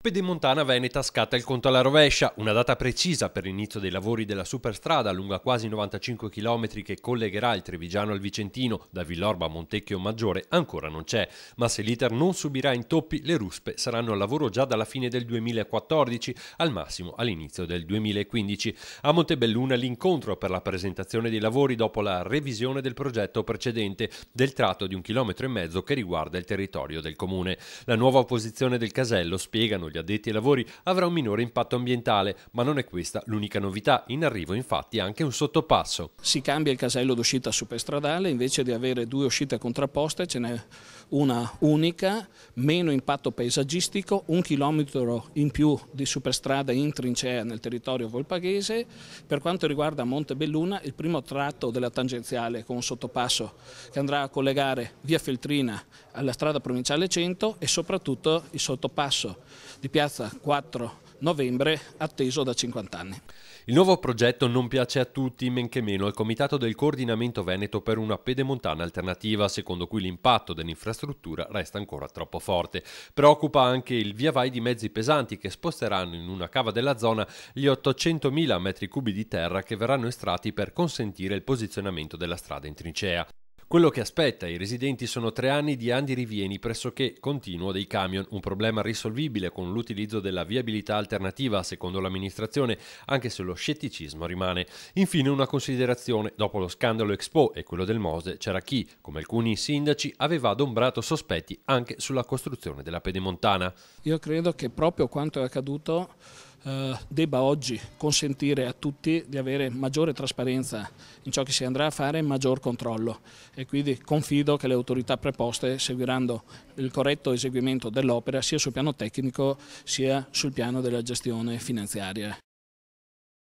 Pedemontana Veneta scatta il conto alla rovescia. Una data precisa per l'inizio dei lavori della superstrada lunga quasi 95 km che collegherà il Trevigiano al Vicentino da Villorba a Montecchio Maggiore ancora non c'è, ma se l'iter non subirà intoppi le ruspe saranno al lavoro già dalla fine del 2014, al massimo all'inizio del 2015. A Montebelluna l'incontro per la presentazione dei lavori dopo la revisione del progetto precedente del tratto di 1,5 km che riguarda il territorio del comune. La nuova posizione del casello, spiegano gli addetti ai lavori, avrà un minore impatto ambientale, ma non è questa l'unica novità. In arrivo infatti anche un sottopasso. Si cambia il casello d'uscita superstradale, invece di avere due uscite contrapposte ce n'è una unica, meno impatto paesaggistico, 1 chilometro in più di superstrada in trincea nel territorio volpaghese. Per quanto riguarda Montebelluna, il primo tratto della tangenziale con un sottopasso che andrà a collegare via Feltrina alla strada provinciale 100 e soprattutto il sottopasso di piazza 4 novembre atteso da 50 anni. Il nuovo progetto non piace a tutti, men che meno al Comitato del Coordinamento Veneto per una pedemontana alternativa, secondo cui l'impatto dell'infrastruttura resta ancora troppo forte. Preoccupa anche il via vai di mezzi pesanti che sposteranno in una cava della zona gli 800.000 metri cubi di terra che verranno estratti per consentire il posizionamento della strada in trincea. Quello che aspetta i residenti sono 3 anni di andirivieni pressoché continuo dei camion, un problema risolvibile con l'utilizzo della viabilità alternativa, secondo l'amministrazione, anche se lo scetticismo rimane. Infine una considerazione: dopo lo scandalo Expo e quello del Mose c'era chi, come alcuni sindaci, aveva adombrato sospetti anche sulla costruzione della pedemontana. Io credo che proprio quanto è accaduto debba oggi consentire a tutti di avere maggiore trasparenza in ciò che si andrà a fare e maggior controllo, e quindi confido che le autorità preposte seguiranno il corretto eseguimento dell'opera sia sul piano tecnico sia sul piano della gestione finanziaria.